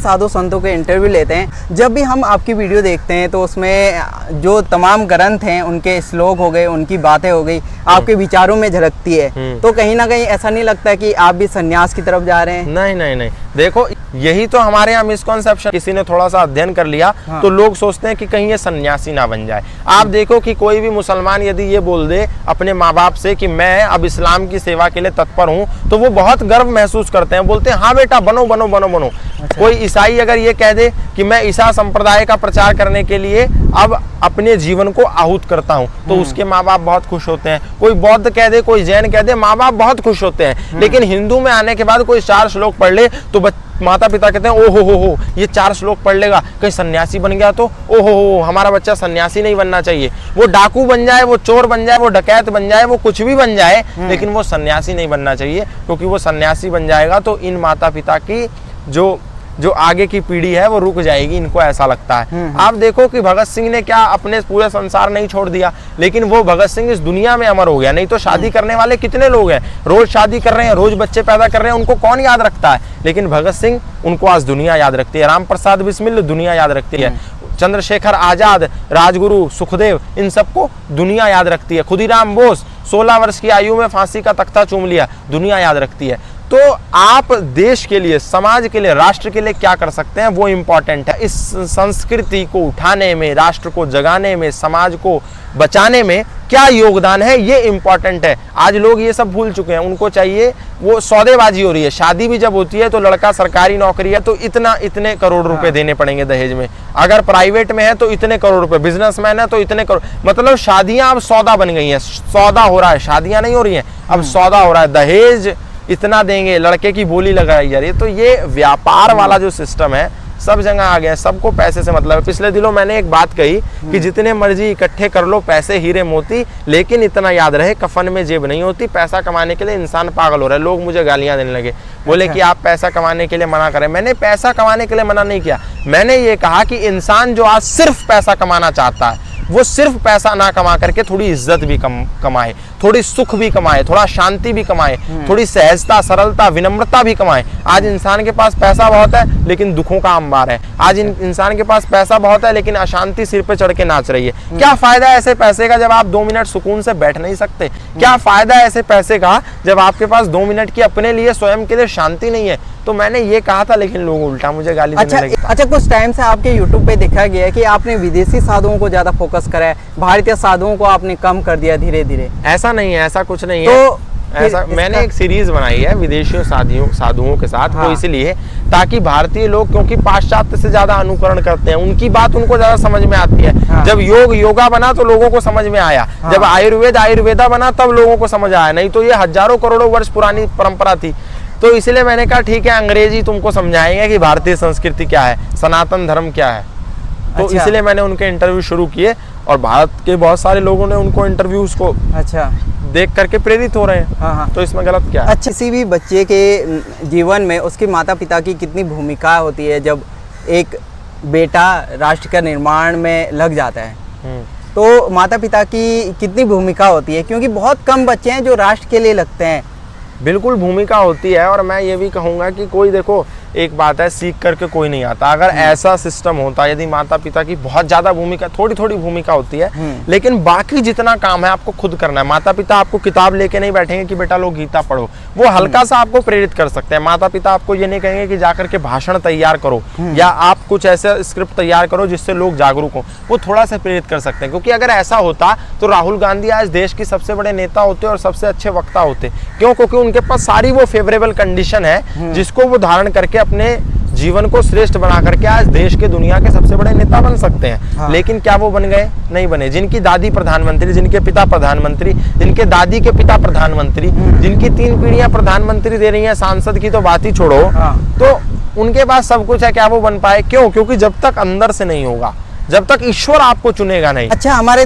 साधु संतों के इंटरव्यू लेते हैं, जब भी हम आपकी वीडियो देखते हैं तो उसमें जो तमाम ग्रंथ हैं, उनके श्लोक हो गए, उनकी बातें हो गई, आपके विचारों में झलकती है। तो कहीं ना कहीं ऐसा नहीं लगता कि आप भी सन्यास की तरफ जा रहे हैं? नहीं नहीं नहीं, देखो यही तो हमारे यहाँ मिसकॉन्सेप्शन, किसी ने थोड़ा सा अध्ययन कर लिया तो लोग सोचते हैं कि कहीं ये सन्यासी ना बन जाए। आप देखो कि कोई भी मुसलमान यदि ये बोल दे अपने माँ बाप से कि मैं अब इस्लाम की सेवा के लिए तत्पर हूँ, तो वो बहुत गर्व महसूस करते हैं, बोलते हैं हाँ बेटा बनो बनो बनो बनो। अच्छा। कोई ईसाई अगर ये कह दे कि मैं ईसा संप्रदाय का प्रचार करने के लिए अब अपने जीवन को आहूत करता हूँ, तो उसके माँ बाप बहुत खुश होते हैं। कोई बौद्ध कह दे, कोई जैन कह दे, माँ बाप बहुत खुश होते हैं। लेकिन हिंदू में आने के बाद कोई 4 श्लोक पढ़ ले तो माता पिता कहते हैं ओहो हो ये 4 श्लोक पढ़ लेगा, कहीं सन्यासी बन गया तो ओहो हो हमारा बच्चा सन्यासी नहीं बनना चाहिए। वो डाकू बन जाए, वो चोर बन जाए, वो डकैत बन जाए, वो कुछ भी बन जाए, लेकिन वो सन्यासी नहीं बनना चाहिए, क्योंकि वो सन्यासी बन जाएगा तो इन माता पिता की जो आगे की पीढ़ी है वो रुक जाएगी, इनको ऐसा लगता है। आप देखो कि भगत सिंह ने क्या अपने पूरे संसार नहीं छोड़ दिया, लेकिन वो भगत सिंह इस दुनिया में अमर हो गया। नहीं तो शादी करने वाले कितने लोग हैं, रोज शादी कर रहे हैं, रोज बच्चे पैदा कर रहे हैं, उनको कौन याद रखता है? लेकिन भगत सिंह, उनको आज दुनिया याद रखती है। राम प्रसाद बिस्मिल दुनिया याद रखती है। चंद्रशेखर आजाद, राजगुरु, सुखदेव, इन सबको दुनिया याद रखती है। खुदीराम बोस 16 वर्ष की आयु में फांसी का तख्ता चूम लिया, दुनिया याद रखती है। तो आप देश के लिए, समाज के लिए, राष्ट्र के लिए क्या कर सकते हैं वो इम्पोर्टेंट है। इस संस्कृति को उठाने में, राष्ट्र को जगाने में, समाज को बचाने में क्या योगदान है, ये इम्पोर्टेंट है। आज लोग ये सब भूल चुके हैं, उनको चाहिए वो सौदेबाजी हो रही है। शादी भी जब होती है तो लड़का सरकारी नौकरी है तो इतने करोड़ रुपए देने पड़ेंगे दहेज में, अगर प्राइवेट में है तो इतने करोड़ रुपए, बिजनेसमैन है तो इतने करोड़। मतलब शादियां अब सौदा बन गई हैं, सौदा हो रहा है, शादियां नहीं हो रही हैं, अब सौदा हो रहा है। दहेज इतना देंगे, लड़के की बोली लगाई जा रही है। तो ये व्यापार वाला जो सिस्टम है सब जगह आ गया है, सबको पैसे से मतलब है। पिछले दिनों मैंने एक बात कही कि जितने मर्जी इकट्ठे कर लो पैसे, हीरे मोती, लेकिन इतना याद रहे कफन में जेब नहीं होती। पैसा कमाने के लिए इंसान पागल हो रहा है। लोग मुझे गालियां देने लगे, बोले कि आप पैसा कमाने के लिए मना करें। मैंने पैसा कमाने के लिए मना नहीं किया, मैंने ये कहा कि इंसान जो आज सिर्फ पैसा कमाना चाहता है, वो सिर्फ पैसा ना कमा करके थोड़ी इज्जत भी कमाए, थोड़ी सुख भी कमाए, थोड़ा शांति भी कमाए, थोड़ी सहजता, सरलता, विनम्रता भी कमाए। आज इंसान के पास पैसा बहुत है लेकिन दुखों का अंबार है। आज इंसान के पास पैसा बहुत है लेकिन अशांति सिर पे चढ़ के नाच रही है। क्या फायदा ऐसे पैसे का जब आप 2 मिनट सुकून से बैठ नहीं सकते? क्या फायदा ऐसे पैसे का जब आपके पास 2 मिनट की अपने लिए, स्वयं के लिए शांति नहीं है? तो मैंने ये कहा था, लेकिन लोग उल्टा मुझे गाली देने लगे। अच्छा, कुछ टाइम से आपके YouTube पे देखा गया है कि आपने विदेशी साधुओं को ज्यादा फोकस करा है, भारतीय साधुओं को आपने कम कर दिया धीरे धीरे। ऐसा नहीं है, ऐसा कुछ नहीं है। ऐसा मैंने एक सीरीज बनाई है विदेशी साधुओं के साथ। तो इसलिए ताकि भारतीय लोग, क्योंकि पाश्चात्य से ज्यादा अनुकरण करते हैं, उनकी बात उनको ज्यादा समझ में आती है। जब योगा बना तो लोगों को समझ में आया, जब आयुर्वेदा बना तब लोगों को समझ आया, नहीं तो ये हजारों करोड़ों वर्ष पुरानी परंपरा थी। तो इसलिए मैंने कहा ठीक है, अंग्रेजी तुमको समझाएंगे कि भारतीय संस्कृति क्या है, सनातन धर्म क्या है। तो इसलिए मैंने उनके इंटरव्यू शुरू किए और भारत के बहुत सारे लोगों ने उनको इंटरव्यूज को देख करके प्रेरित हो रहे हैं। तो इसमें गलत क्या है? अच्छा, किसी भी बच्चे के जीवन में उसके माता पिता की कितनी भूमिका होती है जब एक बेटा राष्ट्र का निर्माण में लग जाता है, तो माता पिता की कितनी भूमिका होती है? क्योंकि बहुत कम बच्चे हैं जो राष्ट्र के लिए लगते हैं। बिल्कुल भूमिका होती है। और मैं ये भी कहूँगा कि कोई, देखो एक बात है, सीख करके कोई नहीं आता। अगर ऐसा सिस्टम होता, यदि माता पिता की बहुत ज्यादा भूमिका, थोड़ी थोड़ी भूमिका होती है, लेकिन बाकी जितना काम है आपको खुद करना है। माता पिता आपको किताब लेके नहीं बैठेंगे कि बेटा लो गीता पढ़ो, वो हल्का सा आपको प्रेरित कर सकते हैं। माता पिता आपको ये नहीं कहेंगे कि जाकर के भाषण तैयार करो या आप कुछ ऐसे स्क्रिप्ट तैयार करो जिससे लोग जागरूक हो, वो थोड़ा सा प्रेरित कर सकते हैं। क्योंकि अगर ऐसा होता तो राहुल गांधी आज देश की सबसे बड़े नेता होते और सबसे अच्छे वक्ता होते। क्यों? क्योंकि उनके पास सारी वो फेवरेबल कंडीशन है जिसको वो धारण करके अपने जीवन को श्रेष्ठ बना करके आज देश के, दुनिया के सबसे बड़े नेता बन सकते हैं। लेकिन क्या वो बन गए? नहीं बने। जिनकी दादी प्रधानमंत्री, जिनके पिता प्रधानमंत्री, जिनके दादी के पिता प्रधानमंत्री, जिनकी 3 पीढ़ियां प्रधानमंत्री दे रही हैं, सांसद की तो बात ही छोड़ो, तो उनके पास सब कुछ है, क्या वो बन पाए? क्यों? क्योंकि जब तक अंदर से नहीं होगा, जब तक ईश्वर आपको चुनेगा नहीं। अच्छा, हमारे